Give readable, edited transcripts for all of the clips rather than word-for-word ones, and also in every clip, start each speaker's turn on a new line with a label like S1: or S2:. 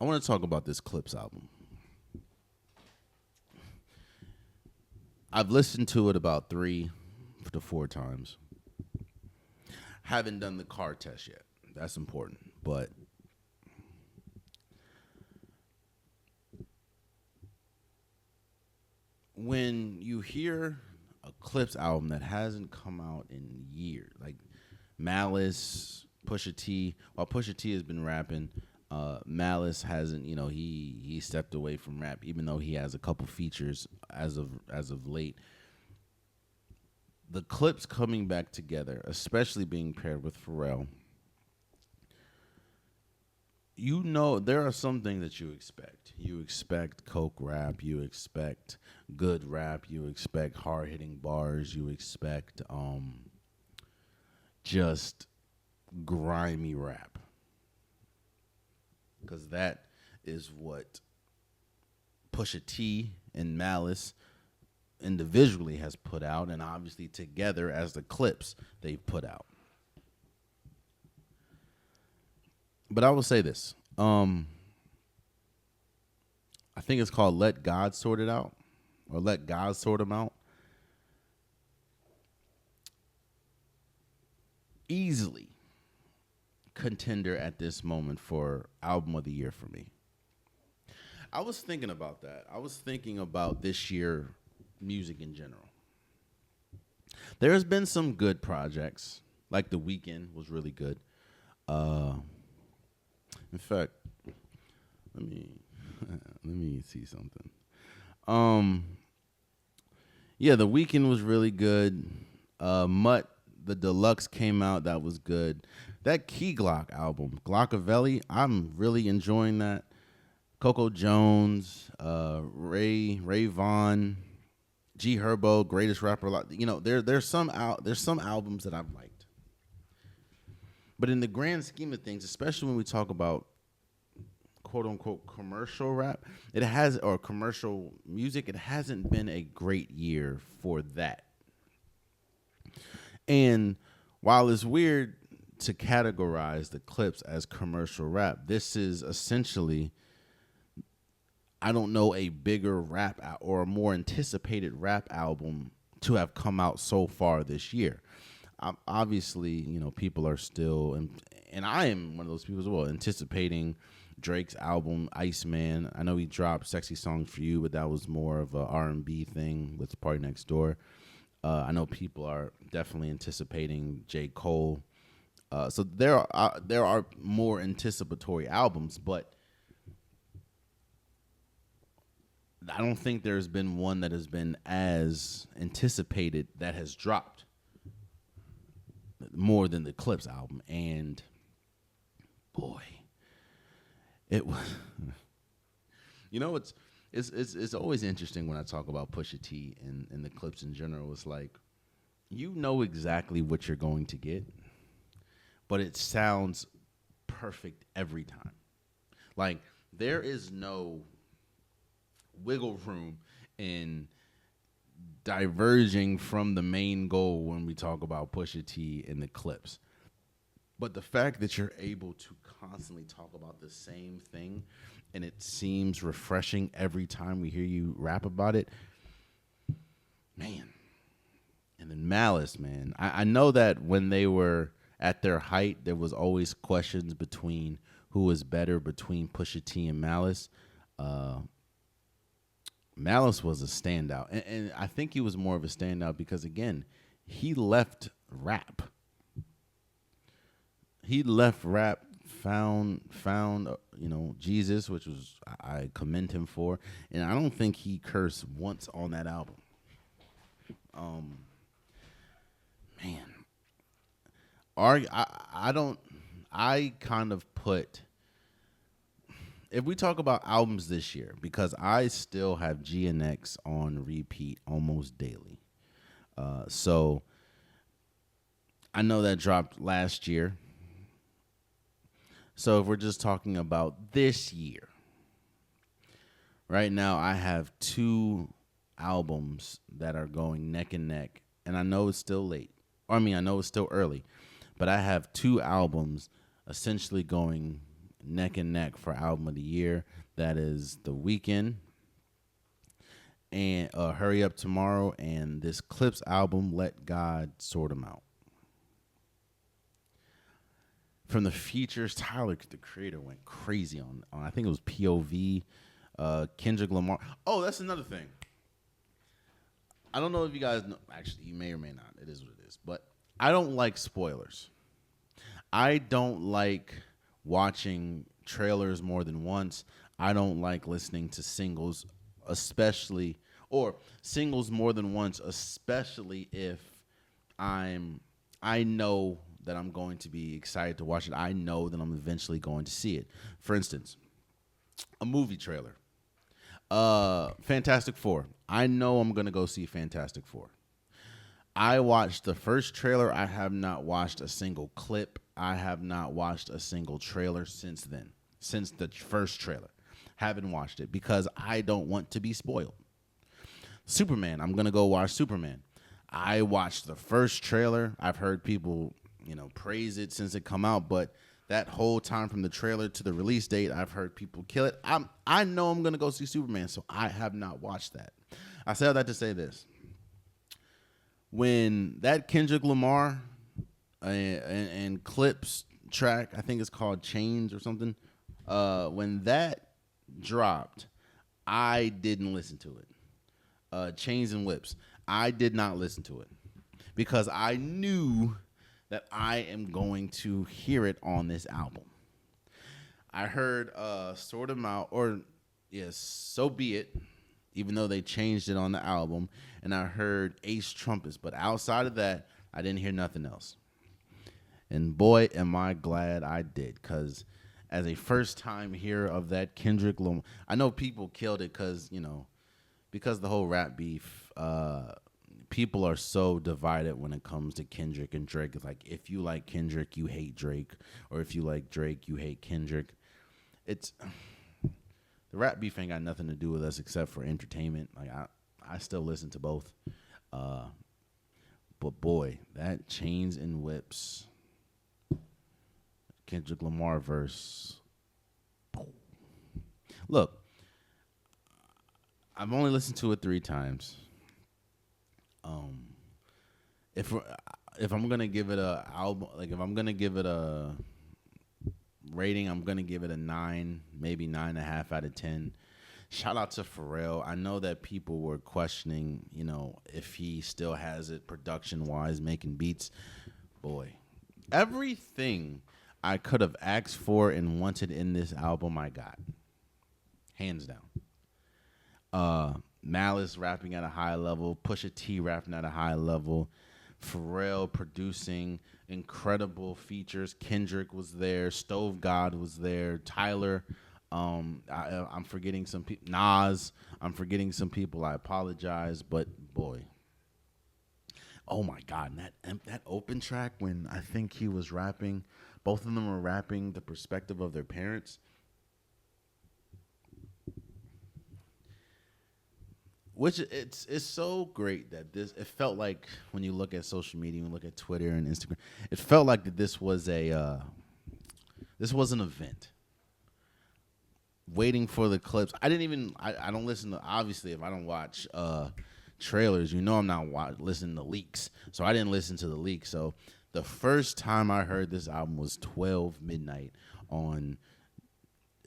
S1: I want to talk about this Clips album. I've listened to it about 3 to 4 times. Haven't done the car test yet. That's important. But when you hear a Clips album that hasn't come out in years, like Malice, Pusha T, while Pusha T has been rapping, Malice hasn't. He stepped away from rap, even though he has a couple features as of late. The Clips coming back together, especially being paired with Pharrell, there are some things that you expect. You expect coke rap, you expect good rap, you expect hard hitting bars, you expect just grimy rap, because that is what Pusha T and Malice individually has put out, and obviously together as the Clips they've put out. But I will say this. I think it's called Let God Sort It Out, or Let God Sort Them Out. Easily contender at this moment for album of the year for me. I was thinking about that. I was thinking about this year music in general. There has been some good projects, like The Weeknd was really good. In fact, let me let me see something. Yeah, The Weeknd was really good. Mutt the Deluxe came out, that was good. That Key Glock album, Glockavelli, I'm really enjoying that. Coco Jones, Ray Vaughn, G Herbo, greatest rapper alive. There's some albums that I've liked. But in the grand scheme of things, especially when we talk about quote unquote commercial rap, or commercial music, it hasn't been a great year for that. And while it's weird to categorize the Clips as commercial rap, this is essentially, I don't know, a bigger rap or a more anticipated rap album to have come out so far this year. Obviously, people are still, and I am one of those people as well, anticipating Drake's album Iceman. I know he dropped Sexy Songs for You, but that was more of a R&B thing with Party Next Door. I know people are definitely anticipating J. Cole. So there are more anticipatory albums, but I don't think there's been one that has been as anticipated that has dropped more than the Clips album. And boy, it was. It's always interesting when I talk about Pusha T and the Clips in general. It's like, exactly what you're going to get, but it sounds perfect every time. Like, there is no wiggle room in diverging from the main goal when we talk about Pusha T and the Clips. But the fact that you're able to constantly talk about the same thing and it seems refreshing every time we hear you rap about it, man. And then Malice, man. I know that when they were at their height, there was always questions between who was better between Pusha T and Malice. Malice was a standout. And I think he was more of a standout because, again, he left rap. He left rap, found Jesus, which was, I commend him for, and I don't think he cursed once on that album. Man, I kind of put, if we talk about albums this year, because I still have GNX on repeat almost daily, so I know that dropped last year. So if we're just talking about this year, right now I have 2 albums that are going neck and neck, and I know it's still late. I know it's still early, but I have 2 albums essentially going neck and neck for album of the year. That is The Weeknd and Hurry Up Tomorrow, and this Clips album, Let God Sort 'Em Out. From the features, Tyler, the creator, went crazy on I think it was POV, Kendrick Lamar. Oh, that's another thing. I don't know if you guys know. Actually, you may or may not. It is what it is. But I don't like spoilers. I don't like watching trailers more than once. I don't like listening to singles, especially, or singles more than once, especially if I know that I'm going to be excited to watch it. I know that I'm eventually going to see it. For instance, a movie trailer. Fantastic Four. I know I'm going to go see Fantastic Four. I watched the first trailer. I have not watched a single clip. I have not watched a single trailer since then. Since the first trailer. Haven't watched it because I don't want to be spoiled. Superman. I'm going to go watch Superman. I watched the first trailer. I've heard people, praise it since it come out, but that whole time from the trailer to the release date, I've heard people kill it. I know I'm going to go see Superman, so I have not watched that. I say all that to say this. When that Kendrick Lamar and Clips track, I think it's called Chains or something, when that dropped, I didn't listen to it. Chains and Whips. I did not listen to it because I knew that I am going to hear it on this album. I heard Sort 'Em Out, or yes, So Be It, even though they changed it on the album, and I heard Ace Trumpets, but outside of that, I didn't hear nothing else. And boy, am I glad I did, because as a first-time hearer of that Kendrick Lamar, I know people killed it because the whole rap beef, people are so divided when it comes to Kendrick and Drake. It's like, if you like Kendrick, you hate Drake, or if you like Drake, you hate Kendrick. It's the rap beef ain't got nothing to do with us except for entertainment. Like I still listen to both, but boy, that Chains and Whips, Kendrick Lamar verse. Look, I've only listened to it 3 times. If I'm gonna give it a album, like if I'm gonna give it a rating, I'm gonna give it a 9, maybe 9.5 out of 10. Shout out to Pharrell. I know that people were questioning, if he still has it production wise, making beats. Boy, everything I could have asked for and wanted in this album, I got, hands down. Malice rapping at a high level, Pusha T rapping at a high level, Pharrell producing incredible features. Kendrick was there, Stove God was there, Tyler. I'm forgetting some people. Nas. I'm forgetting some people. I apologize, but boy, oh my God, that open track when I think he was rapping, both of them were rapping the perspective of their parents. Which it's so great that it felt like when you look at social media, when you look at Twitter and Instagram, it felt like that this was an event. Waiting for the clips. I don't listen to, obviously if I don't watch trailers, I'm not listening to leaks. So I didn't listen to the leaks. So the first time I heard this album was 12 midnight on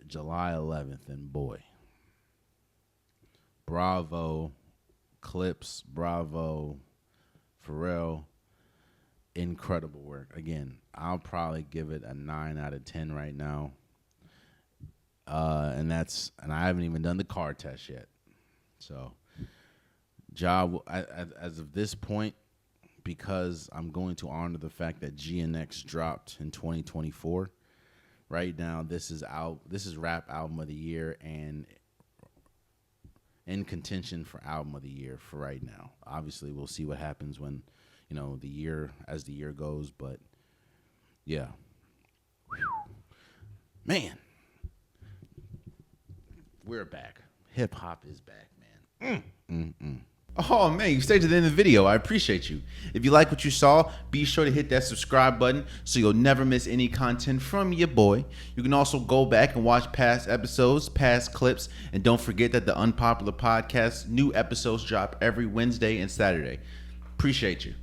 S1: July 11th, and boy, bravo, Clips, bravo, Pharrell, incredible work. Again, I'll probably give it a 9 out of 10 right now. And I haven't even done the car test yet. So, as of this point, because I'm going to honor the fact that GNX dropped in 2024. Right now, this is rap album of the year and in contention for album of the year for right now. Obviously, we'll see what happens when, the year goes, but yeah. Man, we're back. Hip hop is back, man.
S2: Oh man, you stayed to the end of the video. I appreciate you. If you like what you saw, be sure to hit that subscribe button so you'll never miss any content from your boy. You can also go back and watch past episodes, past clips, and don't forget that the Unpopular Podcast new episodes drop every Wednesday and Saturday. Appreciate you.